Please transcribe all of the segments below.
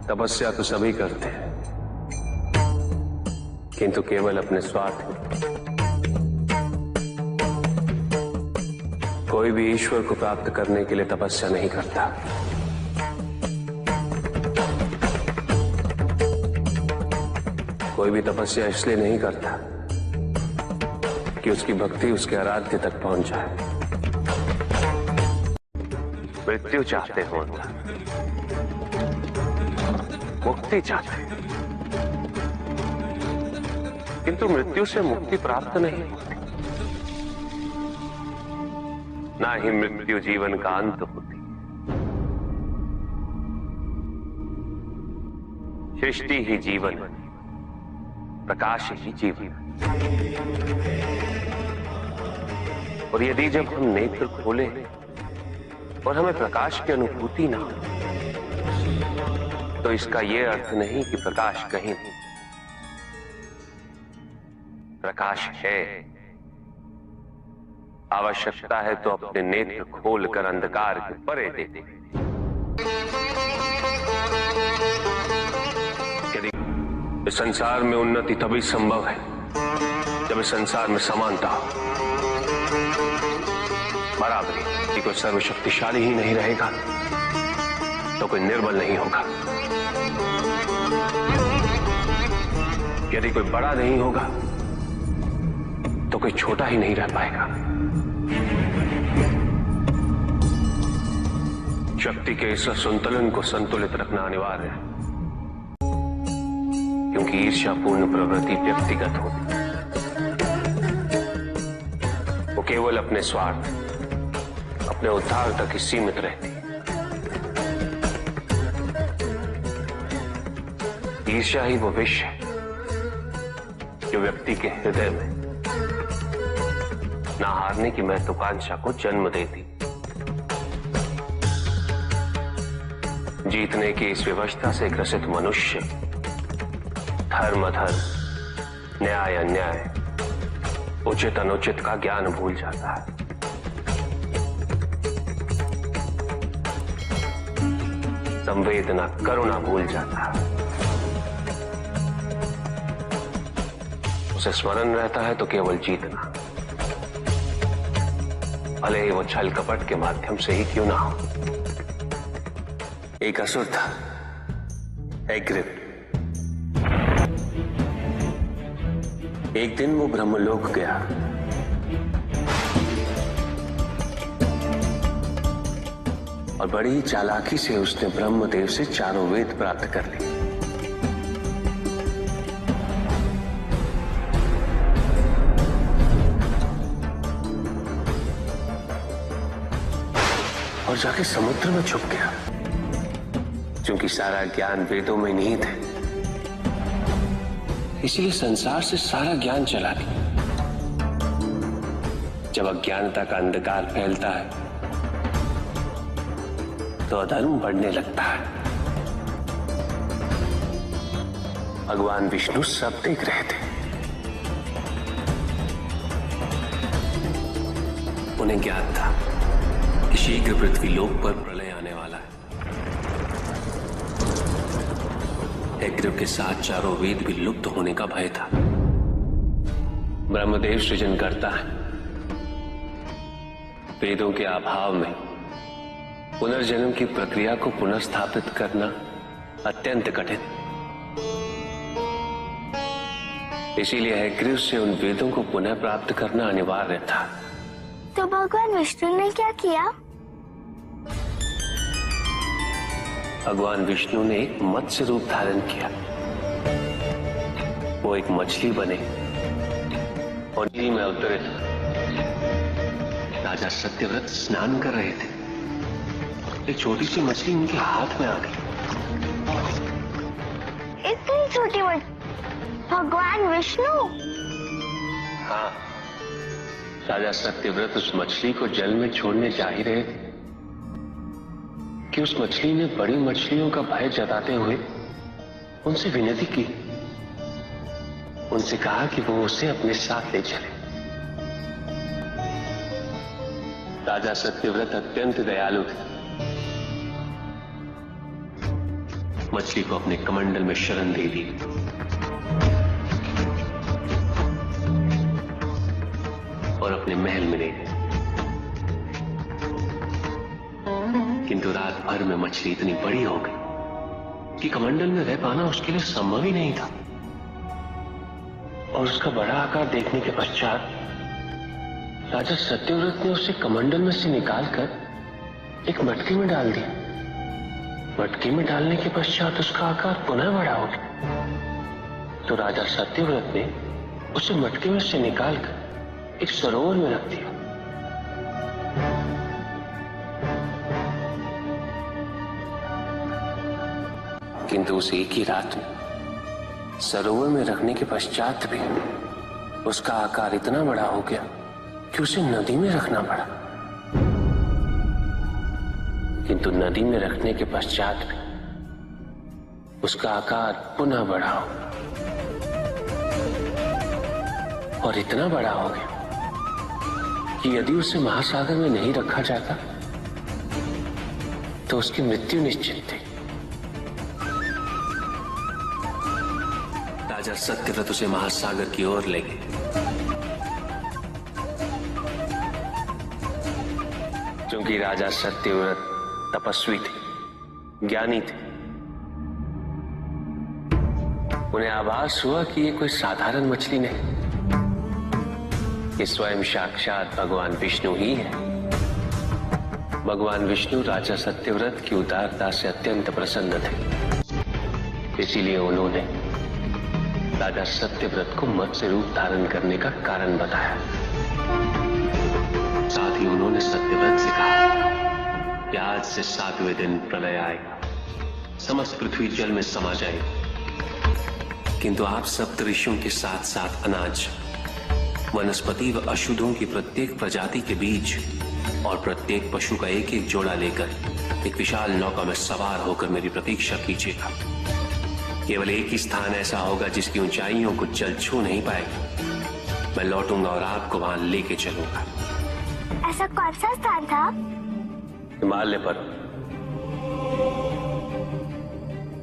तपस्या तो सभी करते हैं, किंतु केवल अपने स्वार्थ में। कोई भी ईश्वर को प्राप्त करने के लिए तपस्या नहीं करता। कोई भी तपस्या इसलिए नहीं करता कि उसकी भक्ति उसके आराध्य तक पहुंच जाए। मृत्यु चाहते हो, मुक्ति चाहते हैं, किंतु मृत्यु से मुक्ति प्राप्त नहीं होती। ना ही मृत्यु जीवन का अंत होती। सृष्टि ही जीवन, प्रकाश ही जीवन। और यदि जब हम नेत्र खोले और हमें प्रकाश की अनुभूति ना हो, तो इसका यह अर्थ नहीं कि प्रकाश कहीं नहीं। प्रकाश है। आवश्यकता है तो अपने नेत्र खोलकर अंधकार के परे दे दे। यदि इस संसार में उन्नति तभी संभव है जब इस संसार में समानता हो, बराबरी। यदि कोई सर्वशक्तिशाली ही नहीं रहेगा तो कोई निर्बल नहीं होगा। यदि कोई बड़ा नहीं होगा तो कोई छोटा ही नहीं रह पाएगा। शक्ति के इस असंतुलन को संतुलित रखना अनिवार्य है, क्योंकि ईर्ष्यापूर्ण प्रवृत्ति व्यक्तिगत होती है। वो केवल अपने स्वार्थ, अपने उद्धार तक ही सीमित रहती है। ईर्ष्या ही वो विष है जो व्यक्ति के हृदय में ना हारने की महत्वाकांक्षा को जन्म देती। जीतने की इस व्यवस्था से ग्रसित मनुष्य धर्म अधर्म, न्याय अन्याय, उचित अनुचित का ज्ञान भूल जाता है। संवेदना, करुणा भूल जाता है। उसे स्मरण रहता है तो केवल जीतना, भले ही वो छल कपट के माध्यम से ही क्यों ना हो। एक असुर था, एग्रिप। एक दिन वो ब्रह्मलोक गया। और बड़ी चालाकी से उसने ब्रह्मदेव से चारों वेद प्राप्त कर लिए। और जाके समुद्र में छुप गया, क्योंकि सारा ज्ञान वेदों में निहित है। इसीलिए संसार से सारा ज्ञान चला गया। जब अज्ञानता का अंधकार फैलता है तो अधर्म बढ़ने लगता है। भगवान विष्णु सब देख रहे थे। उन्हें ज्ञान था कि शीघ्र पृथ्वी लोक पर प्रलय आने वाला है। एग्रिप के साथ चारों वेद भी लुप्त होने का भय था। ब्रह्मदेव सृजन करता है। वेदों के अभाव में पुनर्जन्म की प्रक्रिया को पुनर्स्थापित करना अत्यंत कठिन। इसीलिए एग्रिप से उन वेदों को पुनः प्राप्त करना अनिवार्य था। तो भगवान विष्णु ने क्या किया? भगवान विष्णु ने एक मत्स्य रूप धारण किया। वो एक मछली बने और नदी में अवतरित। राजा सत्यव्रत स्नान कर रहे थे। एक छोटी सी मछली उनके हाथ में आ गई। इतनी छोटी मछली? भगवान विष्णु? हाँ, राजा सत्यव्रत उस मछली को जल में छोड़ने जा ही रहे थे कि उस मछली ने बड़ी मछलियों का भय जताते हुए उनसे विनती की। उनसे कहा कि वो उसे अपने साथ ले चले। राजा सत्यव्रत अत्यंत दयालु थे। मछली को अपने कमंडल में शरण दे दी और अपने महल में ले गए। किंतु रात भर में मछली इतनी बड़ी हो गई कि कमंडल में रह पाना उसके लिए संभव ही नहीं था। और उसका बड़ा आकार देखने के पश्चात राजा सत्यव्रत ने उसे कमंडल में से निकालकर एक मटकी में डाल दिया। मटकी में डालने के पश्चात उसका आकार पुनः बड़ा हो गया। तो राजा सत्यव्रत ने उसे मटकी में से निकालकर एक सरोवर में रख दिया। किंतु उस एक ही रात में सरोवर में रखने के पश्चात भी उसका आकार इतना बड़ा हो गया कि उसे नदी में रखना पड़ा। किंतु नदी में रखने के पश्चात भी उसका आकार पुनः बड़ा हो और इतना बड़ा हो गया कि यदि उसे महासागर में नहीं रखा जाता तो उसकी मृत्यु निश्चित थी। राजा सत्यव्रत उसे महासागर की ओर ले गए। क्योंकि राजा सत्यव्रत तपस्वी थे, ज्ञानी थे, उन्हें आभास हुआ कि ये कोई साधारण मछली नहीं, ये स्वयं साक्षात भगवान विष्णु ही है। भगवान विष्णु राजा सत्यव्रत की उदारता से अत्यंत प्रसन्न थे। इसीलिए उन्होंने राजा सत्यव्रत को मत्स्य रूप धारण करने का कारण बताया। साथ ही उन्होंने सत्यव्रत से कहा कि आज से 7वें दिन प्रलय आएगा, समस्त पृथ्वी जल में समा जाएगी। किंतु आप सप्त ऋषियों के साथ साथ अनाज, वनस्पति व अशुद्धों की प्रत्येक प्रजाति के बीज और प्रत्येक पशु का एक एक जोड़ा लेकर एक विशाल नौका में सवार होकर मेरी प्रतीक्षा कीजिएगा। केवल एक ही स्थान ऐसा होगा जिसकी ऊंचाइयों को जल छू नहीं पाएगी। मैं लौटूंगा और आपको वहां लेके चलूंगा। ऐसा कौन सा स्थान था? हिमालय पर,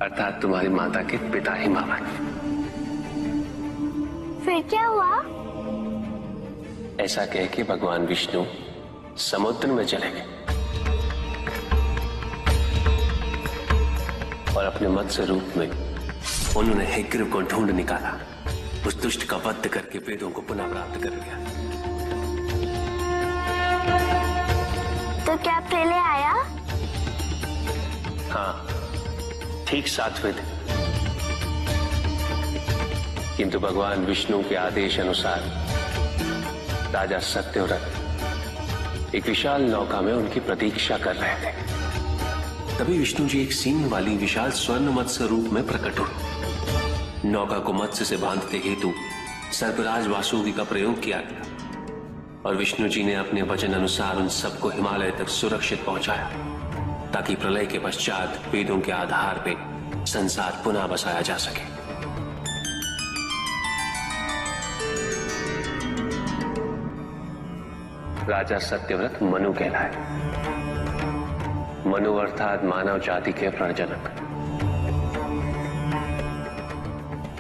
अर्थात तुम्हारी माता के पिता हिमावत। फिर क्या हुआ? ऐसा कह के भगवान विष्णु समुद्र में चले गए और अपने मत्स्य रूप में उन्होंने हिग्रीव को ढूंढ निकाला। उस दुष्ट का वध करके वेदों को पुनः प्राप्त कर लिया। तो क्या प्रलय आया? हाँ, ठीक 7वें दिन। किंतु भगवान विष्णु के आदेश अनुसार राजा सत्यव्रत एक विशाल नौका में उनकी प्रतीक्षा कर रहे थे। तभी विष्णु जी एक सींग वाली विशाल स्वर्ण मत्स्य रूप में प्रकट हुए। नौका को मत्स्य से बांधते हेतु सर्पराज वासुकी का प्रयोग किया गया और विष्णु जी ने अपने वचन अनुसार उन सबको हिमालय तक सुरक्षित पहुंचाया, ताकि प्रलय के पश्चात वेदों के आधार पर संसार पुनः बसाया जा सके। राजा सत्यव्रत मनु कहलाए। मनु अर्थात मानव जाति के प्रणजनक।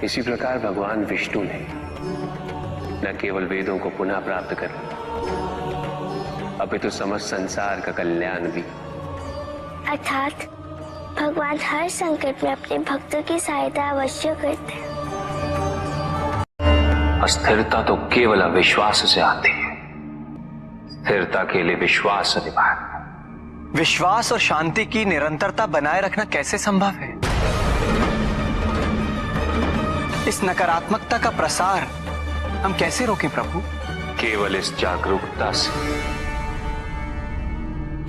इसी प्रकार भगवान विष्णु ने न केवल वेदों को पुनः प्राप्त कर, अपितु समस्त संसार का कल्याण भी। अर्थात भगवान हर संकट में अपने भक्तों की सहायता अवश्य करते हैं। अस्थिरता तो केवल अविश्वास से आती है, स्थिरता के लिए विश्वास अनिवार्य। विश्वास और शांति की निरंतरता बनाए रखना कैसे संभव है? इस नकारात्मकता का प्रसार हम कैसे रोकें प्रभु? केवल इस जागरूकता से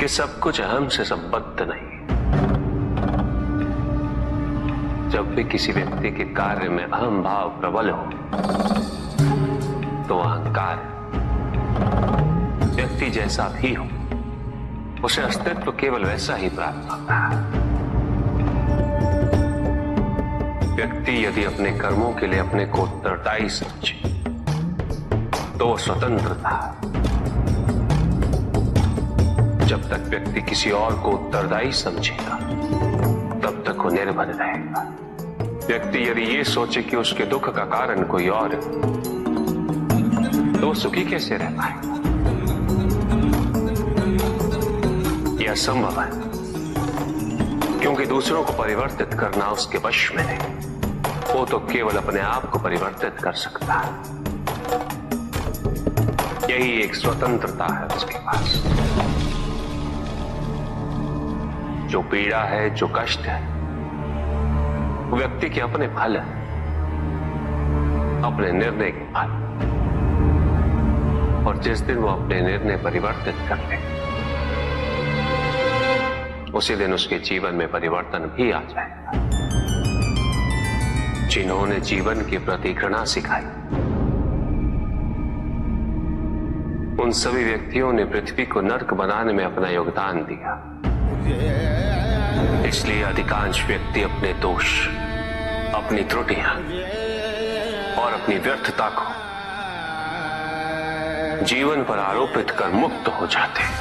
कि सब कुछ अहम से संबद्ध नहीं। जब भी किसी व्यक्ति के कार्य में अहम भाव प्रबल हो तो अहंकार, व्यक्ति जैसा भी हो, उसे अस्तित्व केवल वैसा ही प्राप्त होता है। व्यक्ति यदि अपने कर्मों के लिए अपने को उत्तरदायी समझे तो वो स्वतंत्र था। जब तक व्यक्ति किसी और को उत्तरदायी समझेगा तब तक वो निर्भर रहेगा। जाएगा। व्यक्ति यदि ये सोचे कि उसके दुख का कारण कोई और है, तो वो सुखी कैसे रह पाएगा? यह असंभव है, क्योंकि दूसरों को परिवर्तित करना उसके वश में नहीं। वो तो केवल अपने आप को परिवर्तित कर सकता है। यही एक स्वतंत्रता है उसके पास। जो पीड़ा है, जो कष्ट है, वो व्यक्ति के अपने फल है, अपने निर्णय के फल। और जिस दिन वो अपने निर्णय परिवर्तित कर ले, उसी दिन उसके जीवन में परिवर्तन भी आ जाएगा। जिन्होंने जीवन के प्रति घृणा सिखाई, उन सभी व्यक्तियों ने पृथ्वी को नर्क बनाने में अपना योगदान दिया। इसलिए अधिकांश व्यक्ति अपने दोष, अपनी त्रुटियां और अपनी व्यर्थता को जीवन पर आरोपित कर मुक्त हो जाते हैं।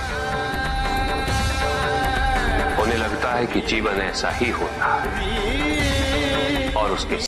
उन्हें लगता है कि जीवन ऐसा ही होता है और उसके